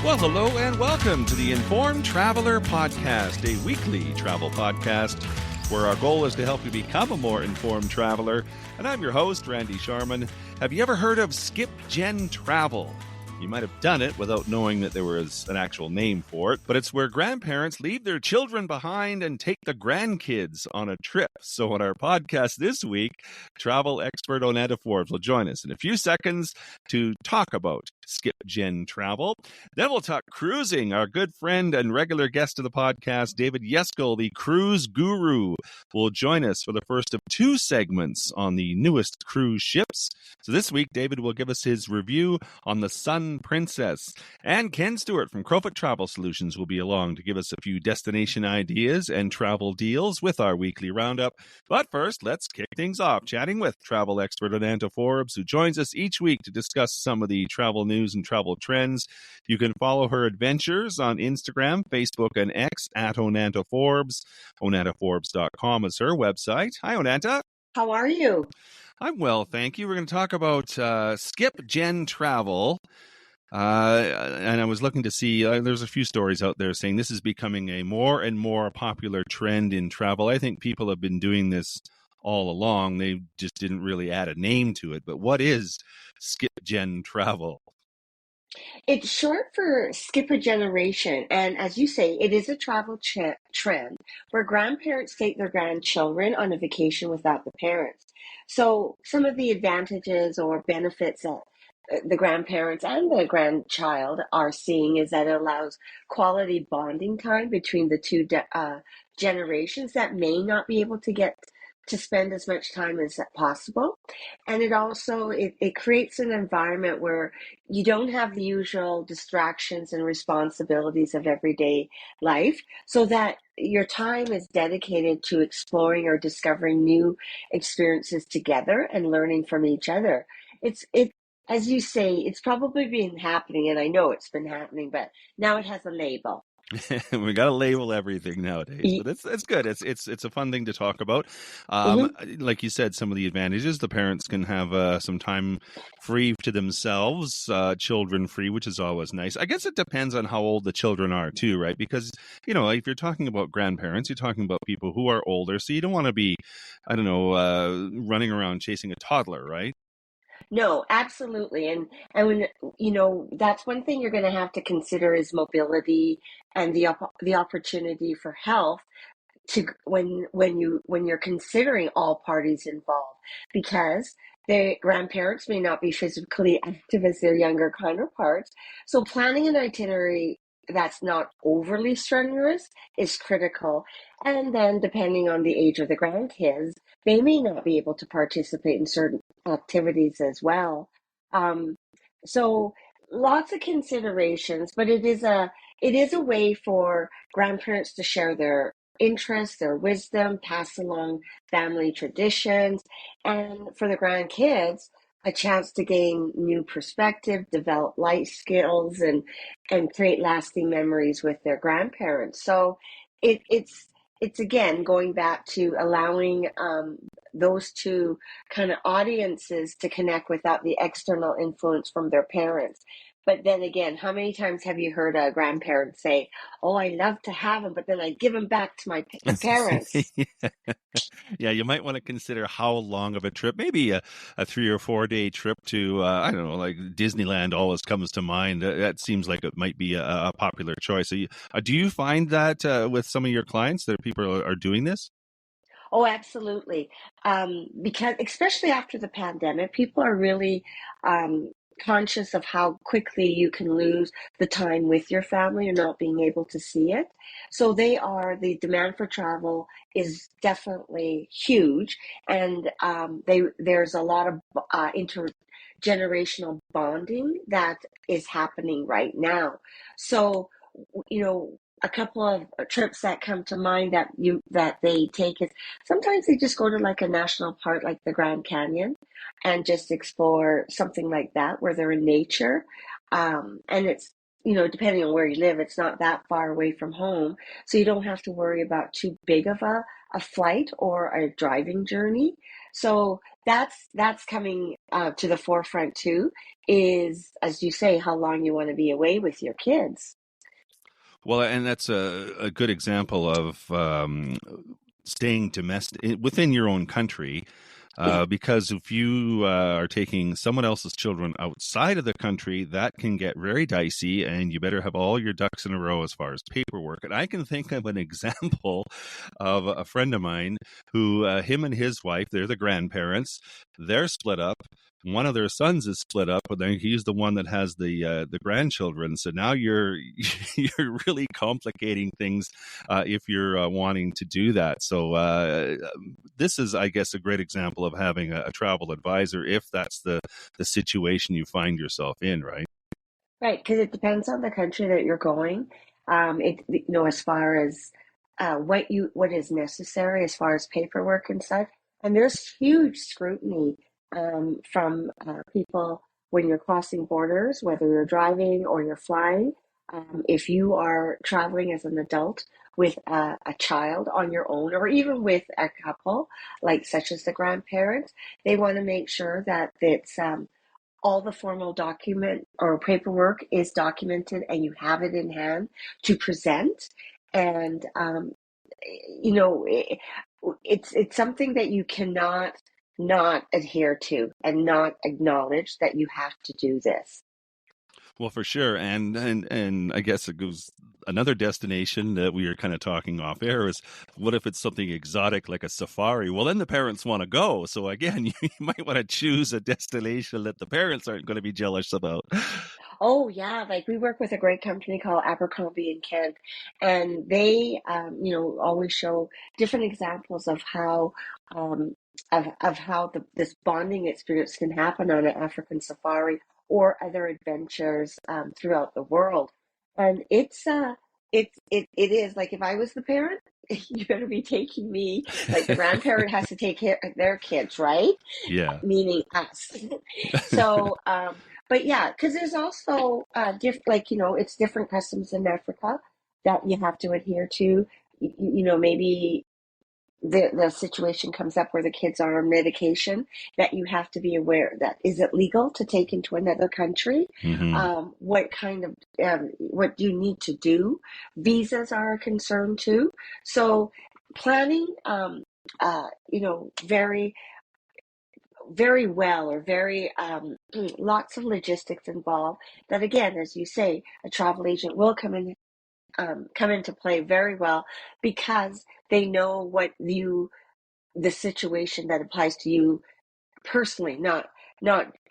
Well, hello and welcome to the Informed Traveler Podcast, a weekly travel podcast where our goal is to help you become a more informed traveler. And I'm your host, Randy Sharman. Have you ever heard of Skip Gen Travel? You might have done it without knowing that there was an actual name for it, but it's where grandparents leave their children behind and take the grandkids on a trip. So on our podcast this week, travel expert Onanta Forbes will join us in a few seconds to talk about Skip Gen Travel. Then we'll talk cruising. Our good friend and regular guest of the podcast, David Yeskel, the cruise guru, will join us for the first of two segments on the newest cruise ships. So this week, David will give us his review on the Sun Princess. And Ken Stewart from Crowfoot Travel Solutions will be along to give us a few destination ideas and travel deals with our weekly roundup. But first, let's kick things off, chatting with travel expert Onanta Forbes, who joins us each week to discuss some of the travel news and travel trends. You can follow her adventures on Instagram, Facebook, and X at Onanta Forbes. OnantaForbes.com is her website. Hi, Onanta. How are you? I'm well, thank you. We're going to talk about Skip Gen Travel. And I was looking to see, there's a few stories out there saying this is becoming a more and more popular trend in travel. I think people have been doing this all along. They just didn't really add a name to it. But what is Skip Gen Travel? It's short for skip a generation. And as you say, it is a travel trend where grandparents take their grandchildren on a vacation without the parents. So some of the advantages or benefits that the grandparents and the grandchild are seeing is that it allows quality bonding time between the two generations that may not be able to get to spend as much time as possible. And it also it creates an environment where you don't have the usual distractions and responsibilities of everyday life, so that your time is dedicated to exploring or discovering new experiences together and learning from each other. It as you say, it's probably been happening, and I know it's been happening, but now it has a label. We got to label everything nowadays, but it's good. It's a fun thing to talk about. Mm-hmm. Like you said, some of the advantages: the parents can have some time free to themselves, children free, which is always nice. I guess it depends on how old the children are too, right? Because if you're talking about grandparents, you're talking about people who are older, so you don't want to be, I don't know, running around chasing a toddler, right? No, absolutely. And when that's one thing you're going to have to consider is mobility and the opportunity for health to when you're considering all parties involved, because the grandparents may not be physically active as their younger counterparts. So planning an itinerary that's not overly strenuous is critical. And then depending on the age of the grandkids, they may not be able to participate in certain activities as well. Um, so lots of considerations, but it is a way for grandparents to share their interests, their wisdom, pass along family traditions, and for the grandkids, a chance to gain new perspective, develop life skills, and create lasting memories with their grandparents. So it's again going back to allowing those two kind of audiences to connect without the external influence from their parents. But then again, how many times have you heard a grandparent say, "Oh, I love to have them, but then I give them back to my parents"? Yeah, you might want to consider how long of a trip. Maybe a 3 or 4 day trip to, I don't know, like Disneyland always comes to mind. That seems like it might be a popular choice. Do you find that with some of your clients that people are doing this? Oh, absolutely. Because especially after the pandemic, people are really um, conscious of how quickly you can lose the time with your family or not being able to see it. So the demand for travel is definitely huge, and there's a lot of intergenerational bonding that is happening right now. So, a couple of trips that come to mind that they take is sometimes they just go to like a national park like the Grand Canyon and just explore something like that where they're in nature. And it's, depending on where you live, it's not that far away from home. So you don't have to worry about too big of a flight or a driving journey. So that's coming to the forefront too, is, as you say, how long you want to be away with your kids. Well, and that's a good example of staying domestic within your own country. Yeah. Because if you are taking someone else's children outside of the country, that can get very dicey, and you better have all your ducks in a row as far as paperwork. And I can think of an example of a friend of mine who, him and his wife, they're the grandparents, they're split up. One of their sons is split up, but then he's the one that has the grandchildren. So now you're you're really complicating things if you're wanting to do that. So this is, I guess, a great example of having a travel advisor if that's the situation you find yourself in, right? Right, because it depends on the country that you're going. As far as what is necessary as far as paperwork and stuff, and there's huge scrutiny from people when you're crossing borders, whether you're driving or you're flying. If you are traveling as an adult with a child on your own, or even with a couple, like such as the grandparents, they want to make sure that it's all the formal document or paperwork is documented and you have it in hand to present. And you know, it's something that you cannot not adhere to and not acknowledge that you have to do this. Well, for sure, and I guess it goes another destination that we are kind of talking off air is what if it's something exotic like a safari? Well, then the parents want to go. So again, you might want to choose a destination that the parents aren't going to be jealous about. Oh yeah, like we work with a great company called Abercrombie and Kent, and they, always show different examples of how, um, of how this bonding experience can happen on an African safari or other adventures throughout the world, and it is like if I was the parent, you better be taking me. Like the grandparent has to take care of their kids, right? Yeah. Meaning us. So, but yeah, because there's also it's different customs in Africa that you have to adhere to. Maybe the situation comes up where the kids are on medication that you have to be aware that is it legal to take into another country? Hmm. What kind of what do you need to do? Visas are a concern too. So planning, very very well or very lots of logistics involved that again as you say a travel agent will come into play very well because they know the situation that applies to you personally, not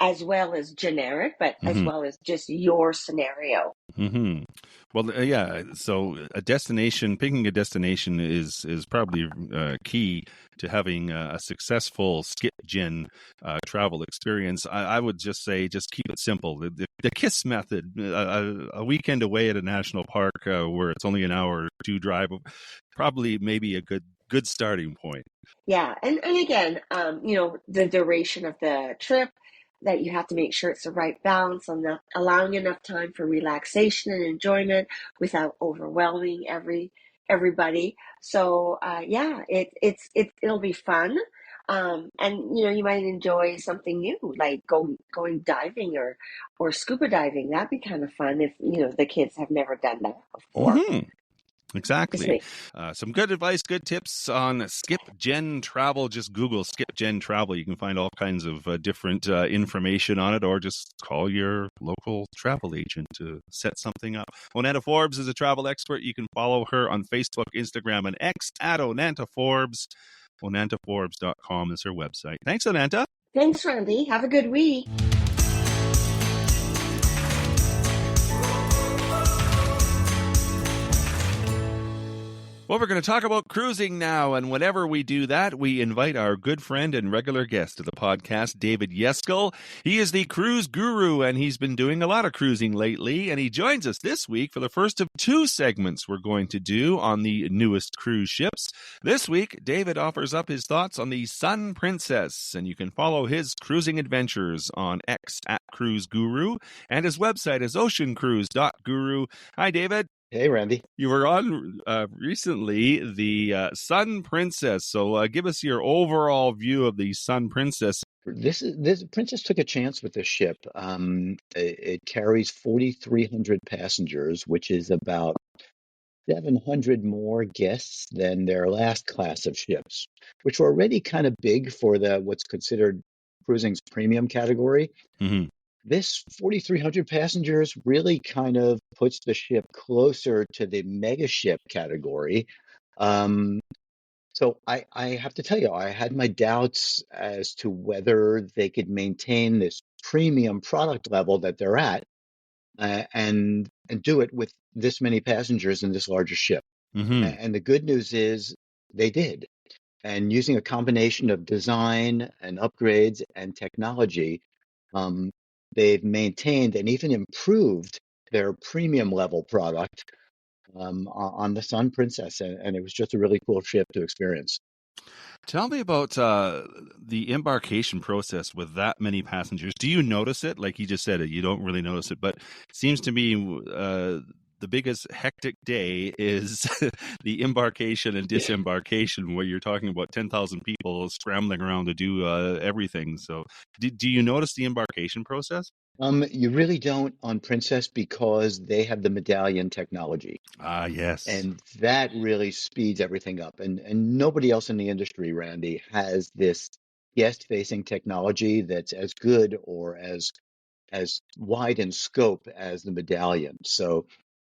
as well as generic but as Hmm. well as just your scenario. Hmm. Well, yeah. So picking a destination is probably key to having a successful skip gen travel experience. I would just say, just keep it simple. The KISS method, a weekend away at a national park where it's only an hour or two drive, probably maybe a good starting point. Yeah, and again, the duration of the trip, that you have to make sure it's the right balance on the allowing enough time for relaxation and enjoyment without overwhelming everybody. So yeah, it'll be fun. And you might enjoy something new, like going diving or scuba diving. That'd be kind of fun if the kids have never done that before. Hmm. Just Exactly. make Some good advice, good tips on Skip Gen Travel. Just Google Skip Gen Travel. You can find all kinds of different information on it, or just call your local travel agent to set something up. Onanta Forbes is a travel expert. You can follow her on Facebook, Instagram, and X at Onanta Forbes. OnantaForbes.com is her website. Thanks, Onanta. Thanks, Randy. Have a good week. Well, we're going to talk about cruising now, and whenever we do that, we invite our good friend and regular guest to the podcast, David Yeskel. He is the cruise guru, and he's been doing a lot of cruising lately, and he joins us this week for the first of two segments we're going to do on the newest cruise ships. This week, David offers up his thoughts on the Sun Princess, and you can follow his cruising adventures on X at Cruise Guru, and his website is oceancruise.guru. Hi, David. Hey, Randy. You were on recently the Sun Princess. So give us your overall view of the Sun Princess. This Princess took a chance with this ship. It carries 4,300 passengers, which is about 700 more guests than their last class of ships, which were already kind of big for the what's considered cruising's premium category. Hmm. This 4,300 passengers really kind of puts the ship closer to the mega ship category. Um, so I have to tell you, I had my doubts as to whether they could maintain this premium product level that they're at, and do it with this many passengers in this larger ship. Hmm. And the good news is they did. And using a combination of design and upgrades and technology, um, they've maintained and even improved their premium level product on the Sun Princess, and it was just a really cool ship to experience. Tell me about the embarkation process with that many passengers. Do you notice it? Like you just said, you don't really notice it, but it seems to me the biggest hectic day is the embarkation and disembarkation, where you're talking about 10,000 people scrambling around to do everything. So, do you notice the embarkation process? You really don't on Princess because they have the medallion technology, Ah, yes. and that really speeds everything up. And nobody else in the industry, Randy, has this guest-facing technology that's as good or as wide in scope as the medallion. So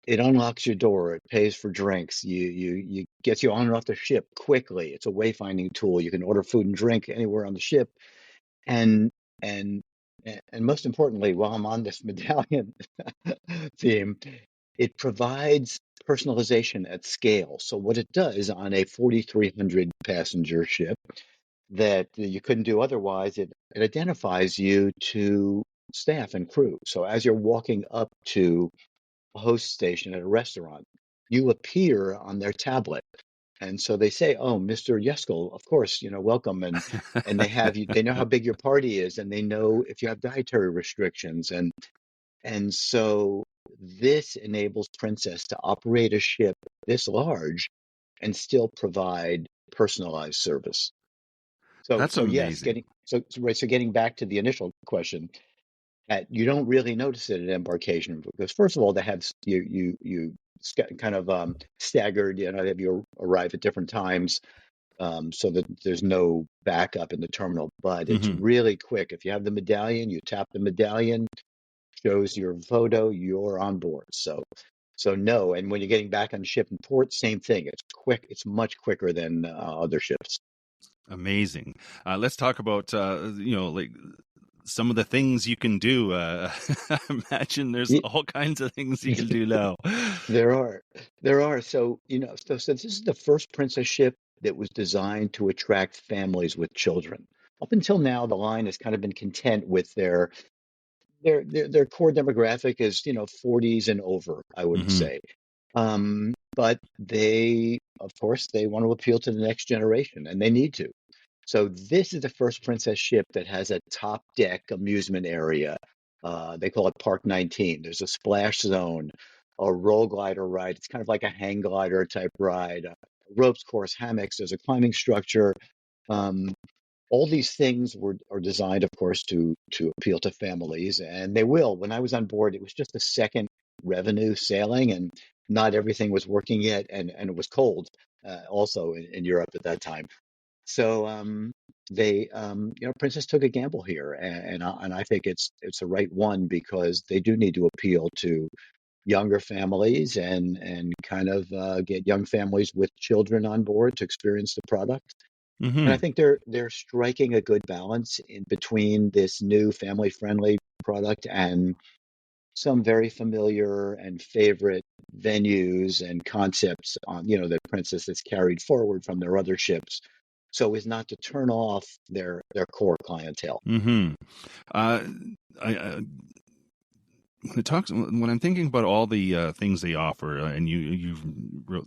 it unlocks your door, it pays for drinks, you gets you on and off the ship quickly. It's a wayfinding tool. You can order food and drink anywhere on the ship, and and and most importantly, while I'm on this medallion theme, it provides personalization at scale. So what it does on a 4,300 passenger ship that you couldn't do otherwise, it identifies you to staff and crew. So as you're walking up to a host station at a restaurant, you appear on their tablet. And so they say, "Oh, Mr. Yeskel, of course, welcome." And they have you. They know how big your party is, and they know if you have dietary restrictions. And so this enables Princess to operate a ship this large and still provide personalized service. So That's so yes, amazing. getting back to the initial question, that you don't really notice it at embarkation because first of all, they have kind of staggered. They have you arrive at different times, so that there's no backup in the terminal. But it's Hmm. really quick. If you have the medallion, you tap the medallion, shows your photo, you're on board. So no. And when you're getting back on ship and port, same thing. It's quick. It's much quicker than other ships. Amazing. Let's talk about like some of the things you can do. Imagine there's Y- all kinds of things you can do now. There are, there are. So this is the first princess ship that was designed to attract families with children. Up until now, the line has kind of been content with their core demographic is 40s and over, I would Hmm. say. But they, of course, they want to appeal to the next generation, and they need to. So this is the first Princess ship that has a top deck amusement area. They call it Park 19. There's a splash zone, a roll glider ride. It's kind of like a hang glider type ride, ropes course, hammocks. There's a climbing structure. Um, all these things are designed, of course, to appeal to families, and they will. When I was on board, it was just the second revenue sailing, and not everything was working yet, and it was cold, also in Europe at that time. So Princess took a gamble here, and I think it's the right one because they do need to appeal to younger families and kind of get young families with children on board to experience the product. And I Hmm. think they're striking a good balance in between this new family-friendly product and some very familiar and favorite venues and concepts on, that Princess has carried forward from their other ships, so as not to turn off their core clientele. Hmm. Uh, I it talks when I'm thinking about all the things they offer, and you've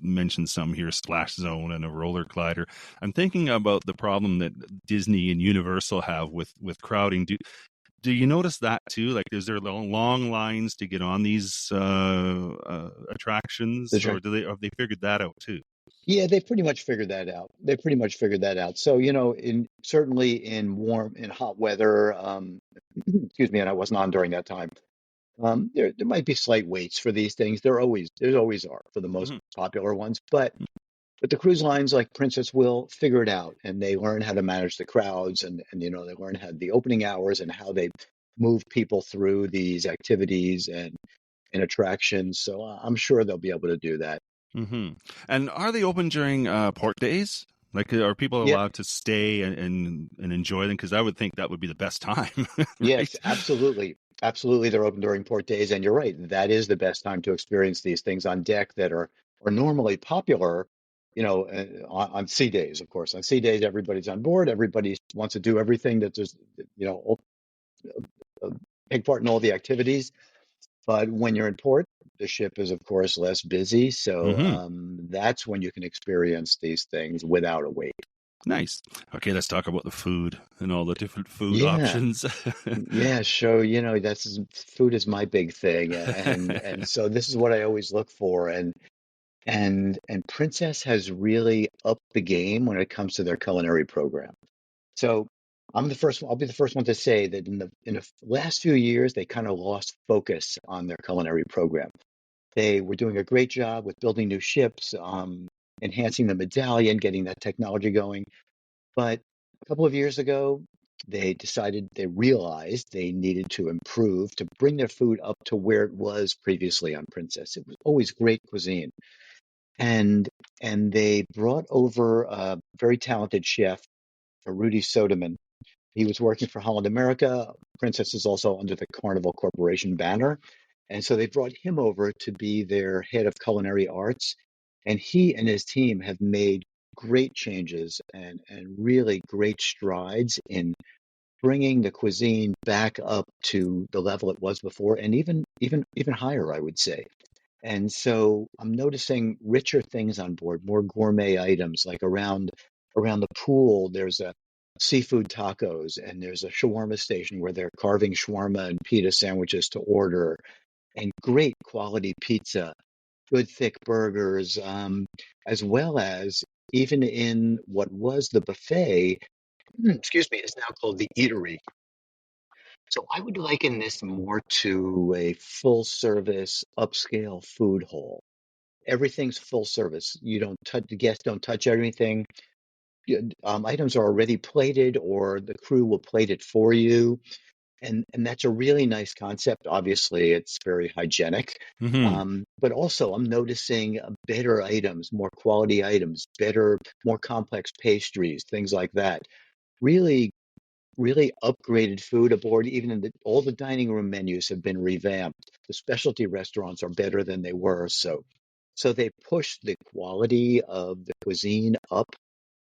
mentioned some here, splash zone and a roller glider. I'm thinking about the problem that Disney and Universal have with crowding. Do you notice that too? Like, is there long lines to get on these attractions, or have they figured that out too? Yeah, they pretty much figured that out. They pretty much figured that out. So, you know, in certainly in hot weather, excuse me, and I wasn't on during that time. There might be slight waits for these things. There's always are for the most Hmm. popular ones, but the cruise lines like Princess will figure it out, and they learn how to manage the crowds, and you know they learn how the opening hours and how they move people through these activities and attractions. So I'm sure they'll be able to do that. Hmm. And are they open during port days? Like, are people Yeah, allowed to stay and enjoy them? Because I would think that would be the best time, yes, right? absolutely. Absolutely, they're open during port days, and you're right. That is the best time to experience these things on deck that are normally popular, you know, on sea days, of course. On sea days, everybody's on board. Everybody wants to do everything that there's, you know, uh, take part in all the activities. But when you're in port, the ship is, of course, less busy. So Hmm. that's when you can experience these things without a wait. Nice. Okay, let's talk about the food and all the different food Yeah. options. Yeah, so you know that's food is my big thing, and so this is what I always look for, and Princess has really upped the game when it comes to their culinary program. So I'll be the first one to say that in the last few years they kind of lost focus on their culinary program. They were doing a great job with building new ships, enhancing the medallion, getting that technology going. But a couple of years ago, they realized they needed to improve to bring their food up to where it was previously on Princess. It was always great cuisine. And and they brought over a very talented chef, Rudy Sodeman. He was working for Holland America. Princess is also under the Carnival Corporation banner. And so they brought him over to be their head of culinary arts. And he and his team have made great changes and really great strides in bringing the cuisine back up to the level it was before and even higher, I would say. And so I'm noticing richer things on board, more gourmet items, like around the pool, there's a seafood tacos and there's a shawarma station where they're carving shawarma and pita sandwiches to order and great quality pizza, good thick burgers, as well as even in what was the buffet, excuse me, is now called the eatery. So I would liken this more to a full service upscale food hall. Everything's full service. You don't touch, the guests don't touch everything. Items are already plated, or the crew will plate it for you, and that's a really nice concept. Obviously, it's very hygienic, Hmm. but also I'm noticing better items, more quality items, better, more complex pastries, things like that. Really, really upgraded food aboard. Even all the dining room menus have been revamped. The specialty restaurants are better than they were. So they pushed the quality of the cuisine up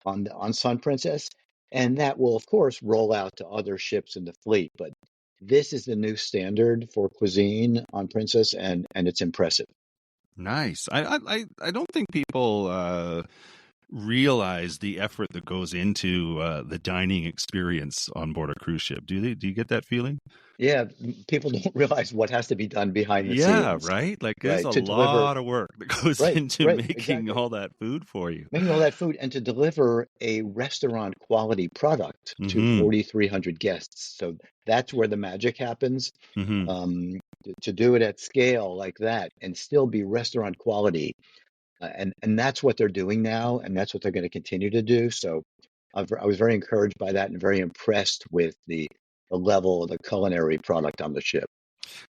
on Sun Princess, and that will of course roll out to other ships in the fleet. But this is the new standard for cuisine on Princess, and it's impressive. Nice. I don't think people realize the effort that goes into the dining experience on board a cruise ship. Do they? Do you get that feeling? Yeah, people don't realize what has to be done behind the Yeah, scenes, right. Like, there's right? a To deliver, lot of work that goes right, into right, making exactly. all that food for you. Making all that food and to deliver a restaurant quality product to Hmm. 4,300 guests. So that's where the magic happens. Hmm. To do it at scale like that and still be restaurant quality, and that's what they're doing now, and that's what they're going to continue to do. So I was very encouraged by that and very impressed with the level of the culinary product on the ship.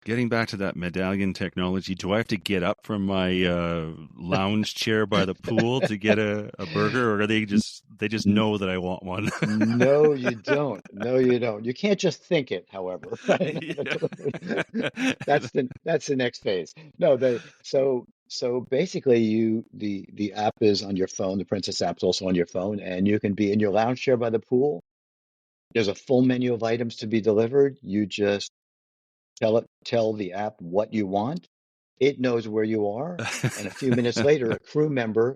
Getting back to that medallion technology, do I have to get up from my lounge chair by the pool to get a burger, or are they just know that I want one? No, you don't. No, you don't. You can't just think it, however, right? Have it Yeah. delivered. That's the next phase. No, so basically the app is on your phone. The Princess app's also on your phone, and you can be in your lounge chair by the pool. There's a full menu of items to be delivered. You just tell the app what you want. It knows where you are, and a few minutes later, a crew member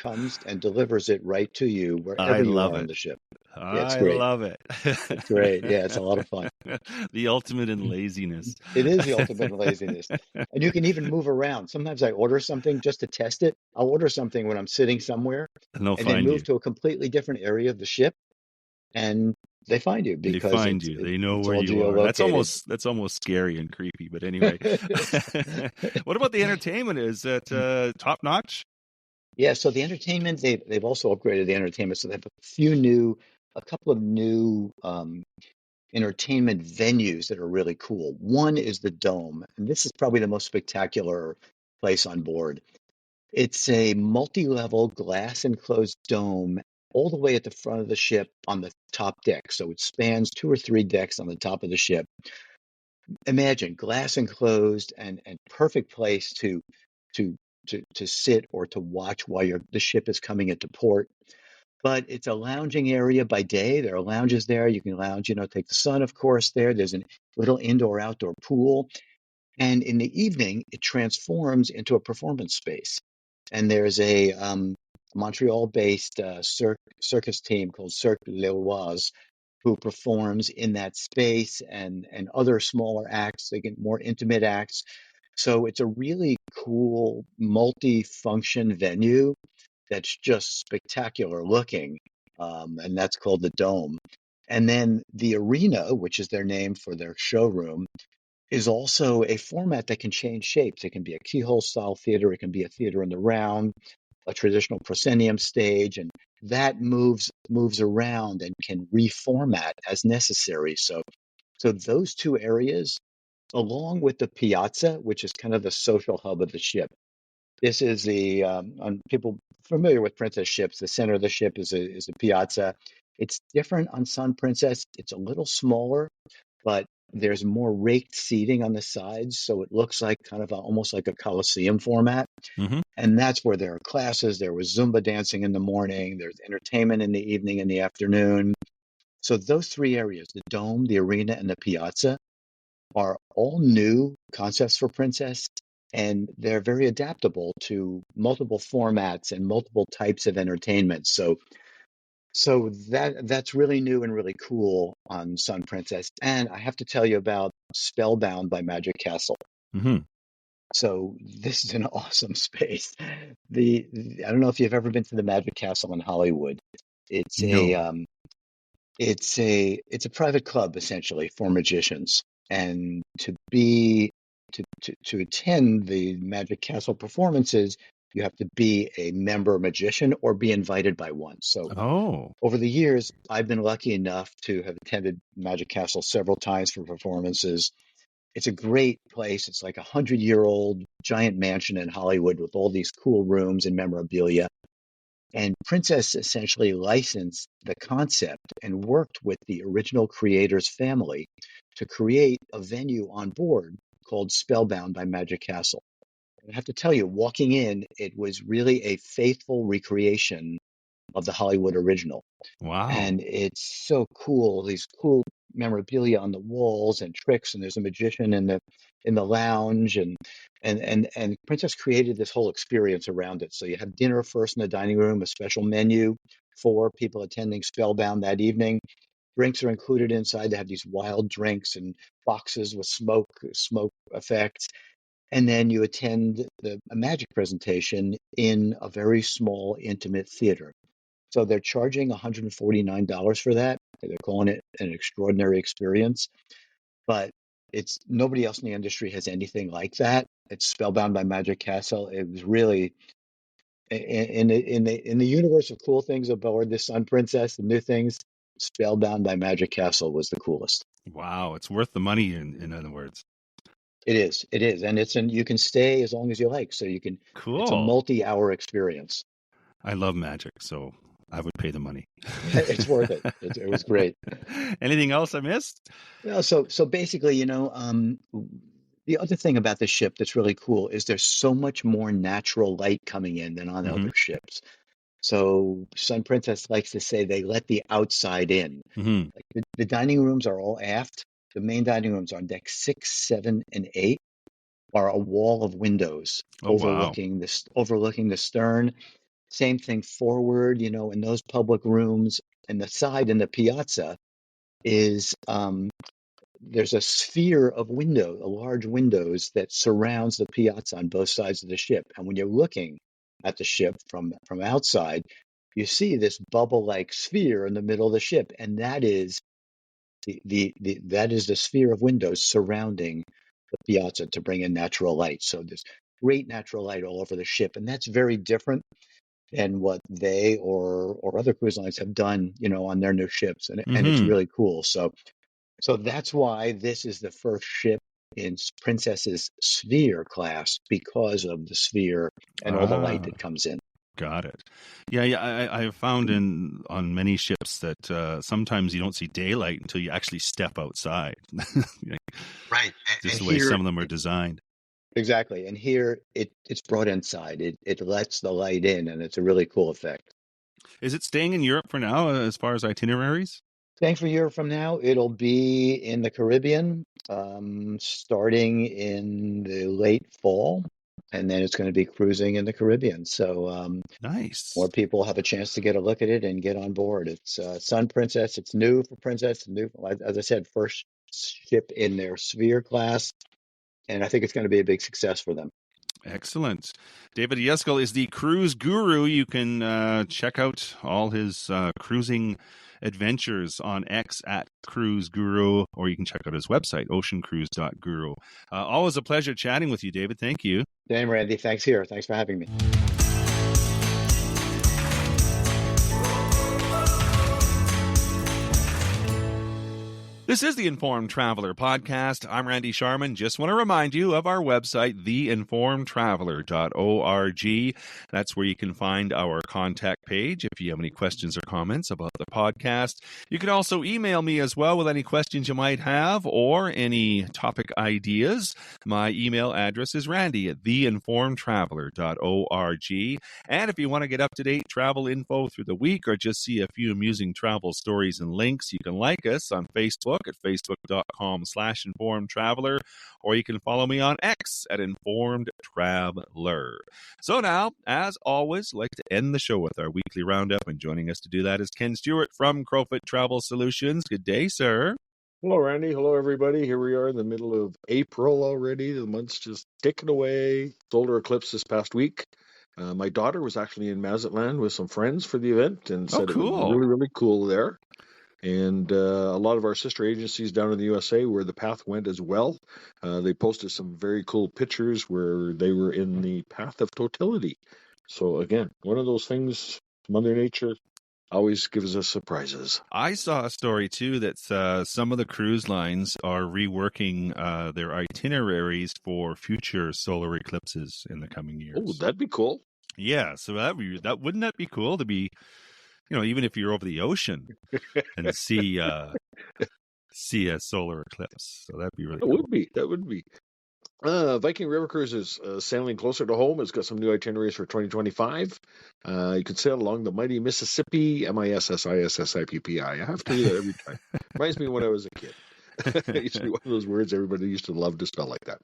comes and delivers it right to you I wherever you love are on it. the ship. Yeah, it's I great. love it. It's great. Yeah, it's a lot of fun. The ultimate in laziness. It is the ultimate in laziness. And you can even move around. Sometimes I order something just to test it. I'll order something when I'm sitting somewhere And they'll and then find move you. to a completely different area of the ship and they find you They because find you. They know it's where all you are. geolocated. That's almost scary and creepy. But anyway, what about the entertainment? Is that top notch? Yeah, so the entertainment, they've also upgraded the entertainment. So they have a couple of new entertainment venues that are really cool. One is the Dome, and this is probably the most spectacular place on board. It's a multi-level glass enclosed dome all the way at the front of the ship on the top deck. So it spans two or three decks on the top of the ship. Imagine glass enclosed and perfect place to to sit or to watch while the ship is coming into port. But it's a lounging area by day. There are lounges there. You can lounge, take the sun, of course, there. There's a little indoor outdoor pool. And in the evening, it transforms into a performance space. And there's a Montreal-based circus team called Cirque Leoise who performs in that space and other smaller acts. They get more intimate acts. So it's a really cool multi-function venue that's just spectacular looking. And that's called the Dome. And then the arena, which is their name for their showroom, is also a format that can change shapes. It can be a keyhole style theater, it can be a theater in the round, a traditional proscenium stage, and that moves around and can reformat as necessary. So those two areas, along with the piazza, which is kind of the social hub of the ship. This is the on people familiar with Princess ships. The center of the ship is a piazza. It's different on Sun Princess. It's a little smaller, but there's more raked seating on the sides, so it looks like kind of almost like a Coliseum format. Hmm. And that's where there are classes. There was Zumba dancing in the morning. There's entertainment in the evening and the afternoon. So those three areas, the dome, the arena, and the piazza, are all new concepts for Princess, and they're very adaptable to multiple formats and multiple types of entertainment. So that's really new and really cool on Sun Princess. And I have to tell you about Spellbound by Magic Castle. Hmm. So this is an awesome space. I don't know if you've ever been to the Magic Castle in Hollywood. It's a No. um, it's a private club essentially for magicians, and to attend the Magic Castle performances, you have to be a member magician or be invited by one. So Oh. over the years, I've been lucky enough to have attended Magic Castle several times for performances. It's a great place. It's like 100-year-old giant mansion in Hollywood with all these cool rooms and memorabilia. And Princess essentially licensed the concept and worked with the original creator's family to create a venue on board called Spellbound by Magic Castle. And I have to tell you, walking in, it was really a faithful recreation of the Hollywood original. Wow. And it's so cool, these cool memorabilia on the walls and tricks, and there's a magician in the lounge, and Princess created this whole experience around it. So you have dinner first in the dining room, a special menu for people attending Spellbound that evening. Drinks are included inside. They have these wild drinks and boxes with smoke effects. And then you attend a magic presentation in a very small, intimate theater. So they're charging $149 for that. They're calling it an extraordinary experience, but it's nobody else in the industry has anything like that. It's Spellbound by Magic Castle. It was really in the universe of cool things aboard the Sun Princess, the new things. Spellbound by Magic Castle was the coolest. Wow. It's worth the money, in other words. It is, and you can stay as long as you like. So you can. It's a Cool. multi-hour experience. I love magic, so I would pay the money. It's worth it. It was great. Anything else I missed? No, so basically, the other thing about the ship that's really cool is there's so much more natural light coming in than on Hmm. other ships. So Sun Princess likes to say they let the outside in. Hmm. Like the dining rooms are all aft. The main dining rooms on deck 6, 7, and 8 are a wall of windows Oh, wow. overlooking the stern. Same thing forward, in those public rooms. And the side in the piazza is there's a sphere of large windows that surrounds the piazza on both sides of the ship. And when you're looking at the ship from outside, you see this bubble-like sphere in the middle of the ship, and that is the sphere of windows surrounding the piazza to bring in natural light. So there's great natural light all over the ship, and that's very different than what they or other cruise lines have done, on their new ships, and it's Mm-hmm. really cool. So that's why this is the first ship in Princess's Sphere class, because of the sphere and all the light Ah, that comes in. got it. Yeah, yeah. I've found on many ships that sometimes you don't see daylight until you actually step outside. Right. Just And the way here, some of them are designed. exactly. And here it's brought inside. It lets the light in, and it's a really cool effect. Is it staying in Europe for now, as far as itineraries? Staying for a year from now, it'll be in the Caribbean, starting in the late fall, and then it's going to be cruising in the Caribbean. So more Nice. people have a chance to get a look at it and get on board. It's Sun Princess. It's new for Princess. New, as I said, first ship in their Sphere class, and I think it's going to be a big success for them. Excellent. David Yeskel is the cruise guru. You can check out all his cruising adventures on X at Cruise Guru, or you can check out his website, oceancruise.guru. Always a pleasure chatting with you, David. Thank you. Same, Randy. Thanks here. Thanks for having me. This is the Informed Traveler Podcast. I'm Randy Sharman. Just want to remind you of our website, theinformedtraveler.org. That's where you can find our contact page if you have any questions or comments about the podcast. You can also email me as well with any questions you might have or any topic ideas. My email address is randy at theinformedtraveler.org. And if you want to get up-to-date travel info through the week or just see a few amusing travel stories and links, you can like us on Facebook at facebook.com/informed traveler, or you can follow me on X at informed traveler. So now, as always, I'd like to end the show with our weekly roundup, and joining us to do that is Ken Stewart from Crowfoot Travel Solutions. Good day, sir. Hello, Randy. Hello, everybody. Here we are in the middle of April already. The month's just ticking away. Solar eclipse this past week. My daughter was actually in Mazatlan with some friends for the event and Oh, said it was cool. really, really cool there. And a lot of our sister agencies down in the USA where the path went as well, they posted some very cool pictures where they were in the path of totality. So again, one of those things, Mother Nature always gives us surprises. I saw a story too that some of the cruise lines are reworking their itineraries for future solar eclipses in the coming years. Oh, that'd be cool. Yeah, so wouldn't that be cool to be, even if you're over the ocean and see a solar eclipse. So that'd be really cool. That would be. Viking River Cruise is sailing closer to home. It's got some new itineraries for 2025. You can sail along the mighty Mississippi, Mississippi. I have to do that every time. Reminds me of when I was a kid. It used to be one of those words everybody used to love to spell like that.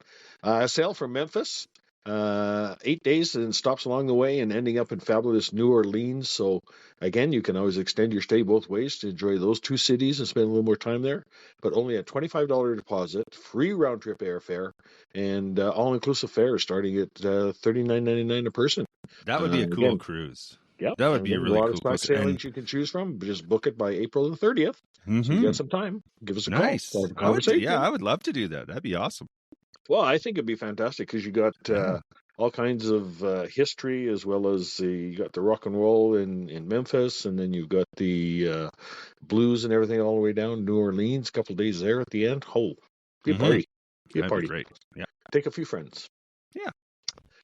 Sail from Memphis, 8 days, and stops along the way and ending up in fabulous New Orleans. So again, you can always extend your stay both ways to enjoy those two cities and spend a little more time there, but only a $25 deposit, free round trip airfare, and all-inclusive fare starting at $39.99 a person. That would be a cool cruise. Yep. That would be a really lot cool of stock cruise. sailings you can choose from. Just book it by April the 30th. So you got some time. Give us a Nice. call. Start a conversation. I would love to do that. That'd be awesome. Well, I think it'd be fantastic because you got all kinds of history, as well as you got the rock and roll in Memphis, and then you've got the blues and everything all the way down New Orleans. A couple of days there at the end. Oh, be a party. Be a That'd party. be great. Yeah. Take a few friends. Yeah.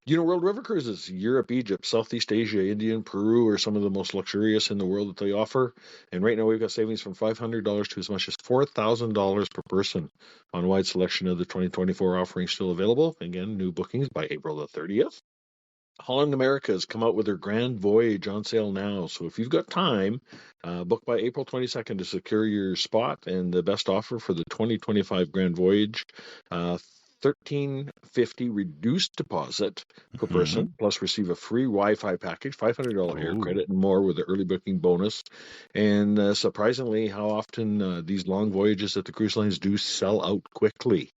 World River Cruises, Europe, Egypt, Southeast Asia, India, and Peru are some of the most luxurious in the world that they offer. And right now we've got savings from $500 to as much as $4,000 per person on a wide selection of the 2024 offerings still available. Again, new bookings by April the 30th. Holland America has come out with their Grand Voyage on sale now. So if you've got time, book by April 22nd to secure your spot and the best offer for the 2025 Grand Voyage. $1,350 reduced deposit per person, plus receive a free Wi-Fi package, $500 air Oh, credit, and more with the early booking bonus. And surprisingly, how often these long voyages at the cruise lines do sell out quickly.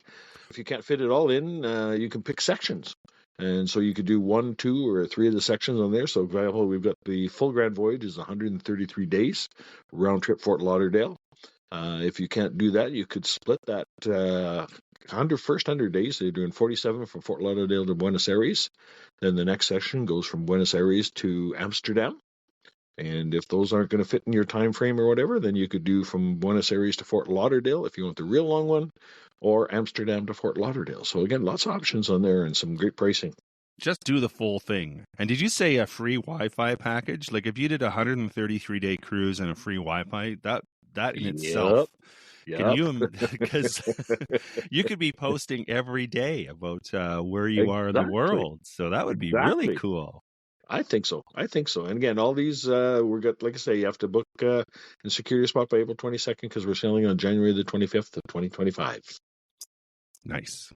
If you can't fit it all in, you can pick sections. And so you could do 1, 2, or 3 of the sections on there. So, for example, we've got the full grand voyage is 133 days, round trip Fort Lauderdale. If you can't do that, you could split that first 100 days. They're doing 47 from Fort Lauderdale to Buenos Aires. Then the next section goes from Buenos Aires to Amsterdam. And if those aren't going to fit in your time frame or whatever, then you could do from Buenos Aires to Fort Lauderdale if you want the real long one, or Amsterdam to Fort Lauderdale. So again, lots of options on there and some great pricing. just do the full thing. And did you say a free Wi-Fi package? Like if you did a 133-day cruise and a free Wi-Fi, that in itself, can you? Because you could be posting every day about where you are in the world, so that would be really cool. I think so. And again, all these we're got, like I say, you have to book and secure your spot by April 22nd because we're sailing on January the 25th of 2025. Nice.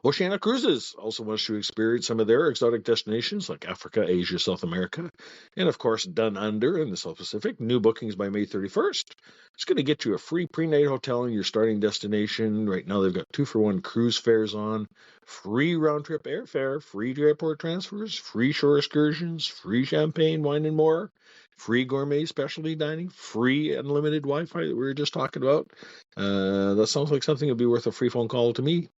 Oceania Cruises also wants to experience some of their exotic destinations like Africa, Asia, South America, and of course Down Under in the South Pacific. New bookings by May 31st. It's going to get you a free pre-night hotel in your starting destination. Right now they've got 2-for-1 cruise fares on, free round-trip airfare, free airport transfers, free shore excursions, free champagne, wine, and more. Free gourmet specialty dining, free unlimited Wi-Fi that we were just talking about. That sounds like something that'd be worth a free phone call to me.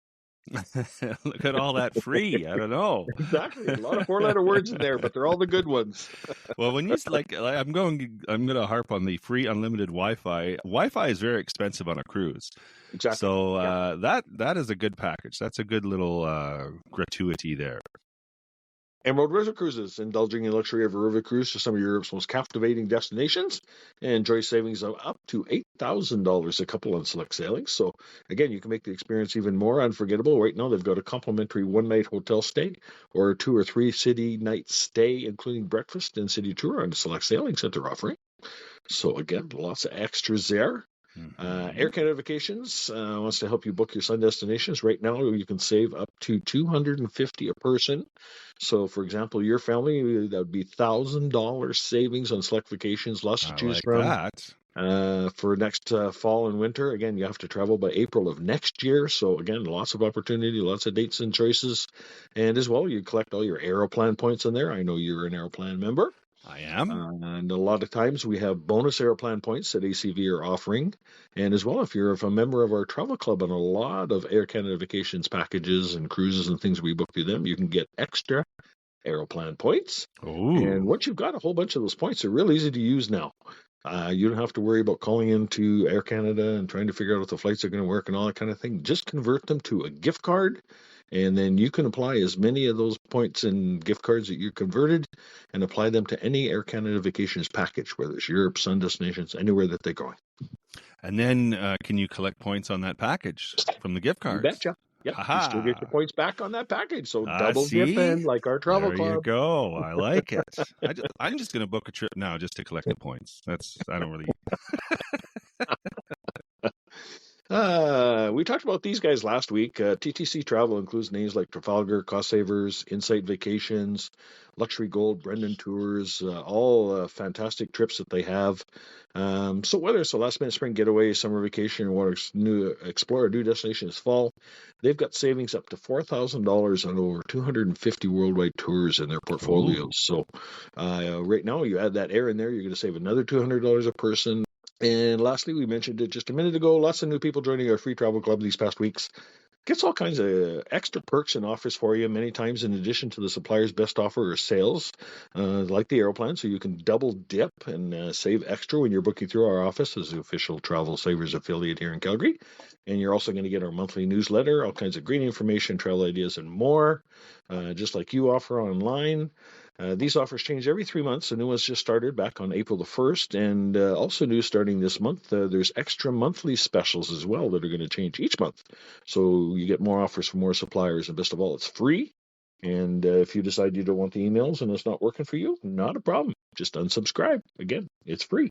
Look at all that free. I don't know. Exactly. A lot of 4-letter words in there, but they're all the good ones. Well, when you I'm going to harp on the free unlimited Wi-Fi. Wi-Fi is very expensive on a cruise. Exactly. So that is a good package. That's a good little gratuity there. Emerald River Cruises, indulging in luxury of a river cruise to some of Europe's most captivating destinations. Enjoy savings of up to $8,000 a couple on select sailings. So, again, you can make the experience even more unforgettable. Right now, they've got a complimentary one-night hotel stay or a 2 or 3 city night stay, including breakfast and city tour on the select sailings that they're offering. So, again, lots of extras there. Air Canada Vacations wants to help you book your sun destinations. Right now, you can save up to $250 a person. So, for example, your family, that would be $1,000 savings on select vacations. Lots to choose from. That. For next fall and winter, again, you have to travel by April of next year. So, again, lots of opportunity, lots of dates and choices. And as well, you collect all your Aeroplan points in there. I know you're an Aeroplan member. I am. And a lot of times we have bonus Aeroplan points that ACV are offering. And as well, if you're a member of our travel club on a lot of Air Canada Vacations packages and cruises and things we book through them, you can get extra Aeroplan points. Ooh. And once you've got a whole bunch of those points, they're real easy to use now. You don't have to worry about calling into Air Canada and trying to figure out if the flights are going to work and all that kind of thing. Just convert them to a gift card. And then you can apply as many of those points and gift cards that you converted and apply them to any Air Canada Vacations package, whether it's Europe, sun destinations, anywhere that they're going. And then can you collect points on that package from the gift cards? You betcha. Yep. You still get your points back on that package. So double dip in like our travel club. There you go. I like it. I'm just going to book a trip now just to collect the points. I don't really... We talked about these guys last week. TTC Travel includes names like Trafalgar, Cost Savers, Insight Vacations, Luxury Gold, Brendan Tours, all fantastic trips that they have. So whether it's a last-minute spring getaway, summer vacation, or want to explore a new destination this fall, they've got savings up to $4,000 on over 250 worldwide tours in their portfolios. So right now, you add that air in there, you're going to save another $200 a person. And lastly, we mentioned it just a minute ago, lots of new people joining our free travel club these past weeks. Gets all kinds of extra perks and offers for you many times in addition to the supplier's best offer or sales, like the Aeroplan, so you can double dip and save extra when you're booking through our office as the official Travel Savers affiliate here in Calgary. And you're also going to get our monthly newsletter, all kinds of great information, travel ideas, and more, just like you offer online. These offers change every 3 months. The new one's just started back on April the 1st. And also new starting this month, there's extra monthly specials as well that are going to change each month. So you get more offers from more suppliers. And best of all, it's free. And if you decide you don't want the emails and it's not working for you, not a problem. Just unsubscribe. Again, it's free.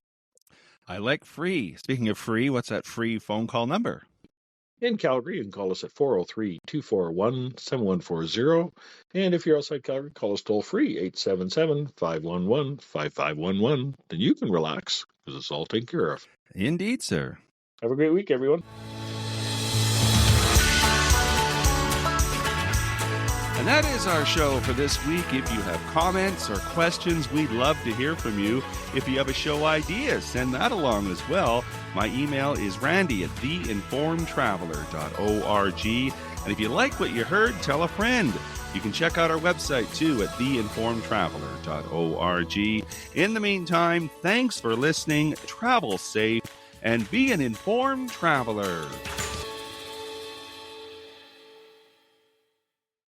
I like free. Speaking of free, what's that free phone call number? In Calgary, you can call us at 403-241-7140. And if you're outside Calgary, call us toll free, 877-511-5511. Then you can relax because it's all taken care of. Indeed, sir. Have a great week, everyone. And that is our show for this week. If you have comments or questions, we'd love to hear from you. If you have a show idea, send that along as well. My email is randy@theinformedtraveler.org. And if you like what you heard, tell a friend. You can check out our website too at theinformedtraveler.org. In the meantime, thanks for listening, travel safe, and be an informed traveler.